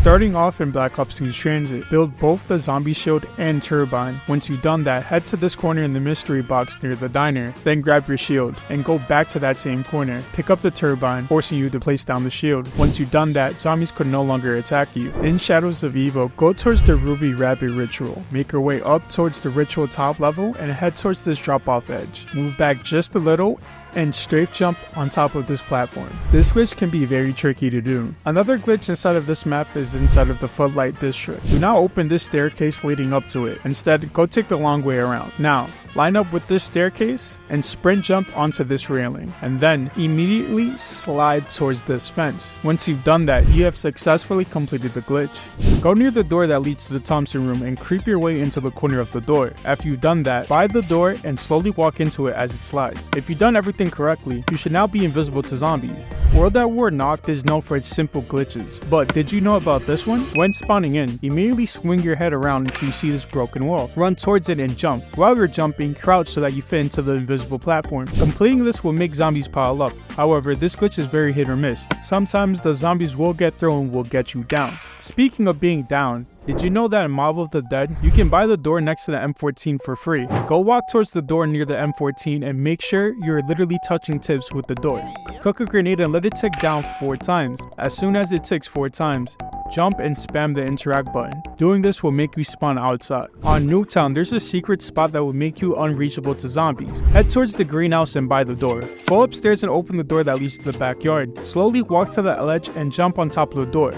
Starting off in Black Ops 2's Transit, build both the zombie shield and turbine. Once you've done that, head to this corner in the mystery box near the diner, then grab your shield, and go back to that same corner. Pick up the turbine, forcing you to place down the shield. Once you've done that, zombies could no longer attack you. In Shadows of Evil, go towards the Ruby Rabbit ritual. Make your way up towards the ritual top level, and head towards this drop-off edge. Move back just a little, and strafe jump on top of this platform. This glitch can be very tricky to do. Another glitch inside of this map is inside of the Footlight District. Do not open this staircase leading up to it. Instead, go take the long way around. Now, line up with this staircase and sprint jump onto this railing, and then immediately slide towards this fence. Once you've done that, you have successfully completed the glitch. Go near the door that leads to the Thompson room and creep your way into the corner of the door. After you've done that, buy the door and slowly walk into it as it slides. If you've done everything correctly, you should now be invisible to zombies. World at War Knocked is known for its simple glitches, but did you know about this one? When spawning in, immediately swing your head around until you see this broken wall. Run towards it and jump. While you're jumping, crouch so that you fit into the invisible platform. Completing this will make zombies pile up. However, this glitch is very hit or miss. Sometimes the zombies will get thrown and will get you down. Speaking of being down, did you know that in Mob of the Dead, you can buy the door next to the M14 for free? Go walk towards the door near the M14 and make sure you're literally touching tips with the door. Cook a grenade and let it tick down 4 times. As soon as it ticks 4 times, jump and spam the interact button. Doing this will make you spawn outside. On Nuketown, there's a secret spot that will make you unreachable to zombies. Head towards the greenhouse and buy the door. Go upstairs and open the door that leads to the backyard. Slowly walk to the ledge and jump on top of the door.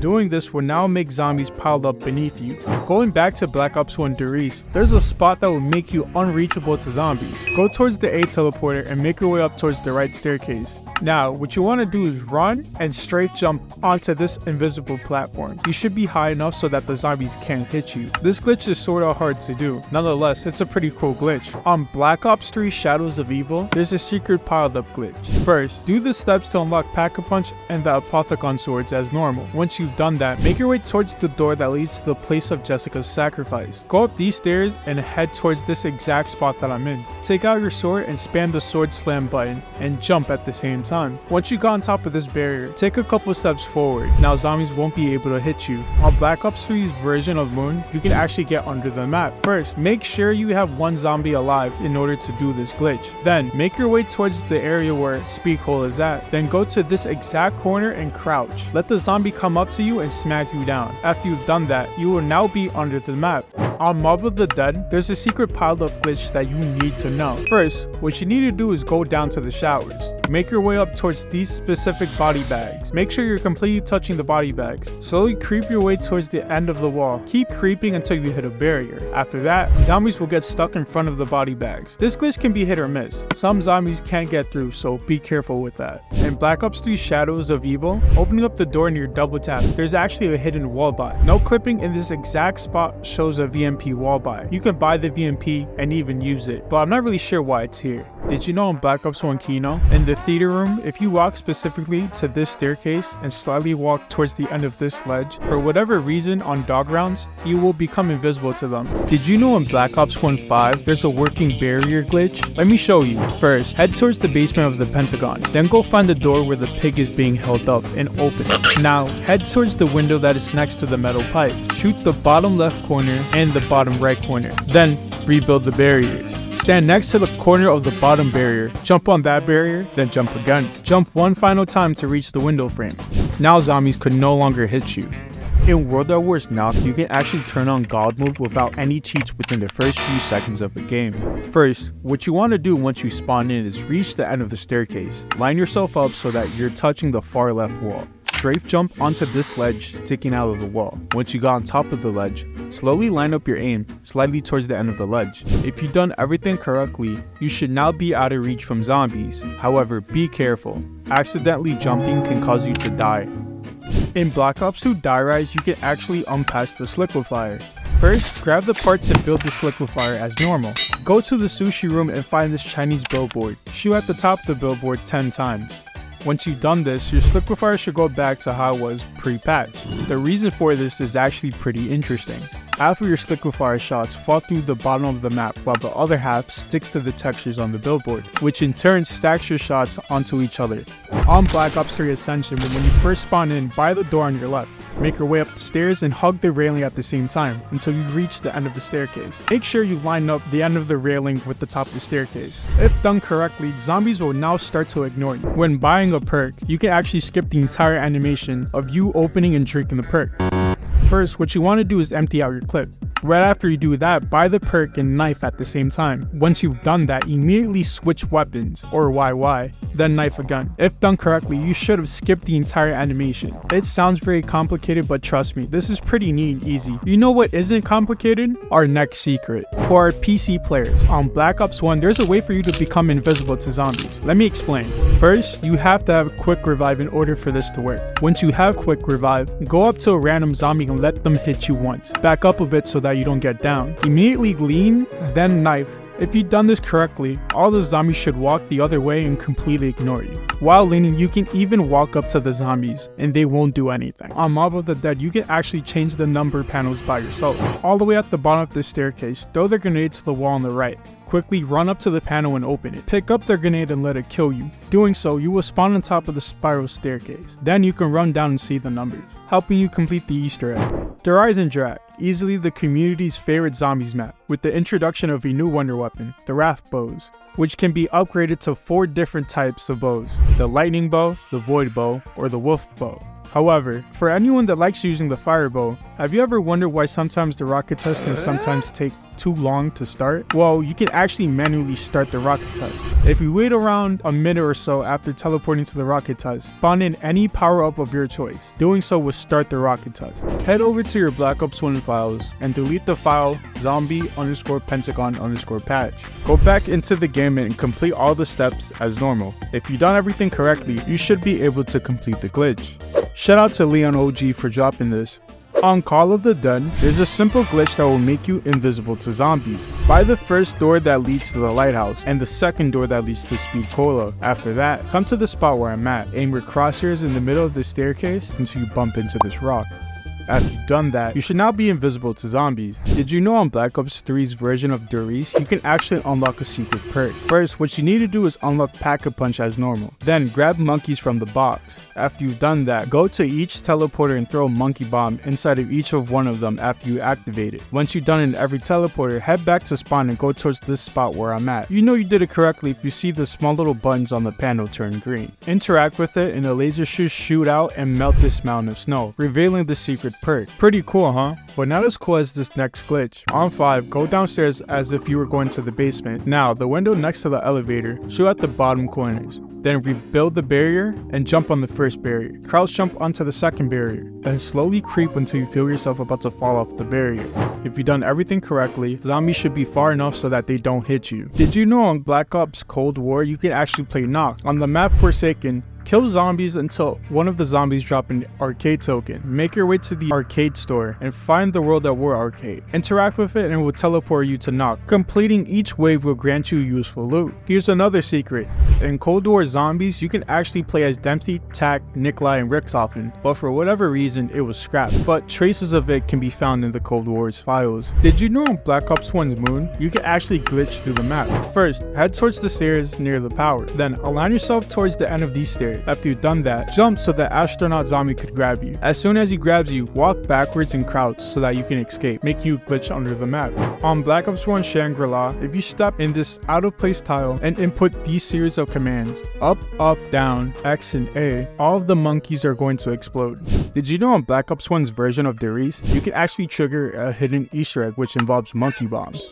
Doing this will now make zombies piled up beneath you. Going back to Black Ops 1 Derice, there's a spot that will make you unreachable to zombies. Go towards the A teleporter and make your way up towards the right staircase. Now, what you want to do is run and strafe jump onto this invisible platform. You should be high enough so that the zombies can't hit you. This glitch is sorta hard to do. Nonetheless, it's a pretty cool glitch. On Black Ops 3 Shadows of Evil, there's a secret piled up glitch. First, do the steps to unlock Pack-a-Punch and the Apothecon swords as normal. Once you've done that, make your way towards the door that leads to the place of Jessica's sacrifice. Go up these stairs and head towards this exact spot that I'm in. Take out your sword and spam the sword slam button and jump at the same time. Once you got on top of this barrier, take a couple steps forward. Now zombies won't be able to hit you. On Black Ops 3's version of Moon, you can actually get under the map. First, make sure you have 1 zombie alive in order to do this glitch. Then, make your way towards the area where Speakhole is at. Then go to this exact corner and crouch. Let the zombie come up to you and smack you down. After you've done that, you will now be under the map. On Mob of the Dead, there's a secret piled up glitch that you need to know. First, what you need to do is go down to the showers. Make your way up towards these specific body bags. Make sure you're completely touching the body bags. Slowly creep your way towards the end of the wall. Keep creeping until you hit a barrier. After that, zombies will get stuck in front of the body bags. This glitch can be hit or miss. Some zombies can't get through, so be careful with that. In Black Ops 3 Shadows of Evil, opening up the door near double tap, there's actually a hidden wall buy. No clipping in this exact spot shows a VMP wall buy. You can buy the VMP and even use it, but I'm not really sure why it's here. Did you know in Black Ops 1 Kino, in the theater room, if you walk specifically to this staircase and slightly walk towards the end of this ledge, for whatever reason on dog rounds, you will become invisible to them. Did you know in Black Ops 1 5, there's a working barrier glitch? Let me show you. First, head towards the basement of the Pentagon, then go find the door where the pig is being held up and open it. Now, head towards the window that is next to the metal pipe. Shoot the bottom left corner and the bottom right corner. Then, rebuild the barriers. Stand next to the corner of the bottom barrier, jump on that barrier, then jump again. Jump 1 final time to reach the window frame. Now zombies could no longer hit you. In World at War Knocked, you can actually turn on God mode without any cheats within the first few seconds of the game. First, what you want to do once you spawn in is reach the end of the staircase. Line yourself up so that you're touching the far left wall. Strafe jump onto this ledge sticking out of the wall. Once you got on top of the ledge, slowly line up your aim slightly towards the end of the ledge. If you've done everything correctly, you should now be out of reach from zombies. However, be careful. Accidentally jumping can cause you to die. In Black Ops 2 Die Rise, you can actually unpatch the liquefier. First, grab the parts and build this liquefier as normal. Go to the sushi room and find this Chinese billboard. Shoot at the top of the billboard 10 times. Once you've done this, your liquefier should go back to how it was pre-patch. The reason for this is actually pretty interesting. Half of your liquefier shots fall through the bottom of the map while the other half sticks to the textures on the billboard, which in turn stacks your shots onto each other. On Black Ops 3 Ascension, when you first spawn in, by the door on your left, Make your way up the stairs and hug the railing at the same time until you reach the end of the staircase. Make sure you line up the end of the railing with the top of the staircase. If done correctly, zombies will now start to ignore you. When buying a perk, you can actually skip the entire animation of you opening and drinking the perk. First, what you want to do is empty out your clip. Right after you do that, buy the perk and knife at the same time. Once you've done that, immediately switch weapons, or YY, then knife again. If done correctly, you should have skipped the entire animation. It sounds very complicated, but trust me, this is pretty neat and easy. You know what isn't complicated? Our next secret. For our PC players, on Black Ops 1, there's a way for you to become invisible to zombies. Let me explain. First, you have to have Quick Revive in order for this to work. Once you have Quick Revive, go up to a random zombie and let them hit you once. Back up a bit so that you don't get down. Immediately lean, then knife. If you've done this correctly, all the zombies should walk the other way and completely ignore you. While leaning, you can even walk up to the zombies and they won't do anything. On Mob of the Dead, you can actually change the number panels by yourself. All the way at the bottom of the staircase, throw the grenade to the wall on the right. Quickly run up to the panel and open it. Pick up the grenade and let it kill you. Doing so, you will spawn on top of the spiral staircase. Then you can run down and see the numbers, helping you complete the Easter egg. The Rise and Drag, easily the community's favorite zombies map, with the introduction of a new wonder weapon, the Wrath Bows, which can be upgraded to 4 different types of bows: the Lightning Bow, the Void Bow, or the Wolf Bow. However, for anyone that likes using the Fire Bow, have you ever wondered why sometimes the rocket test can sometimes take too long to start? Well, you can actually manually start the rocket test. If you wait around a minute or so after teleporting to the rocket test, spawn in any power-up of your choice. Doing so will start the rocket test. Head over to your Black Ops 1 files and delete the file zombie_pentagon_patch. Go back into the game and complete all the steps as normal. If you've done everything correctly, you should be able to complete the glitch. Shout out to Leon OG for dropping this. On Call of the Dead, there's a simple glitch that will make you invisible to zombies. Buy the first door that leads to the lighthouse and the second door that leads to Speed Cola. After that, come to the spot where I'm at. Aim your crosshairs in the middle of the staircase until you bump into this rock. After you've done that, you should now be invisible to zombies. Did you know on Black Ops 3's version of Doris, you can actually unlock a secret perk? First, what you need to do is unlock Pack-a-Punch as normal. Then grab monkeys from the box. After you've done that, go to each teleporter and throw a monkey bomb inside of each of one of them after you activate it. Once you've done it in every teleporter, head back to spawn and go towards this spot where I'm at. You know you did it correctly if you see the small little buttons on the panel turn green. Interact with it and the laser should shoot out and melt this mountain of snow, revealing the secret perk. Pretty cool, huh? But not as cool as this next glitch. On 5, go downstairs as if you were going to the basement. Now, the window next to the elevator, shoot at the bottom corners. Then rebuild the barrier and jump on the first barrier. Crouch jump onto the second barrier. Then slowly creep until you feel yourself about to fall off the barrier. If you've done everything correctly, zombies should be far enough so that they don't hit you. Did you know on Black Ops Cold War, you can actually play Knock? On the map Forsaken, kill zombies until one of the zombies drop an arcade token. Make your way to the arcade store and find the World at War arcade. Interact with it and it will teleport you to Knock. Completing each wave will grant you useful loot. Here's another secret. In Cold War Zombies, you can actually play as Dempsey, Tack, Nikolai, and Richthofen, but for whatever reason, it was scrapped. But traces of it can be found in the Cold War's files. Did you know in Black Ops 1's Moon, you can actually glitch through the map? First, head towards the stairs near the power. Then align yourself towards the end of these stairs. After you've done that, jump so the astronaut zombie could grab you. As soon as he grabs you, walk backwards and crouch so that you can escape, making you glitch under the map. On Black Ops 1 Shangri-La, if you step in this out of place tile and input these series of commands, up, up, down, X, and A, all of the monkeys are going to explode. Did you know on Black Ops 1's version of Doris, you can actually trigger a hidden Easter egg which involves monkey bombs?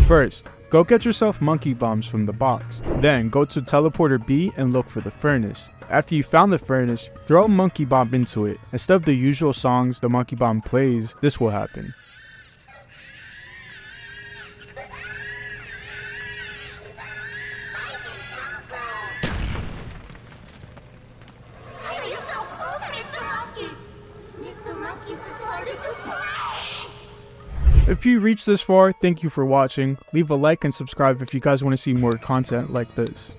First, go get yourself monkey bombs from the box. Then go to teleporter B and look for the furnace. After you found the furnace, throw a monkey bomb into it. Instead of the usual songs the monkey bomb plays, this will happen. If you reached this far, thank you for watching. Leave a like and subscribe if you guys want to see more content like this.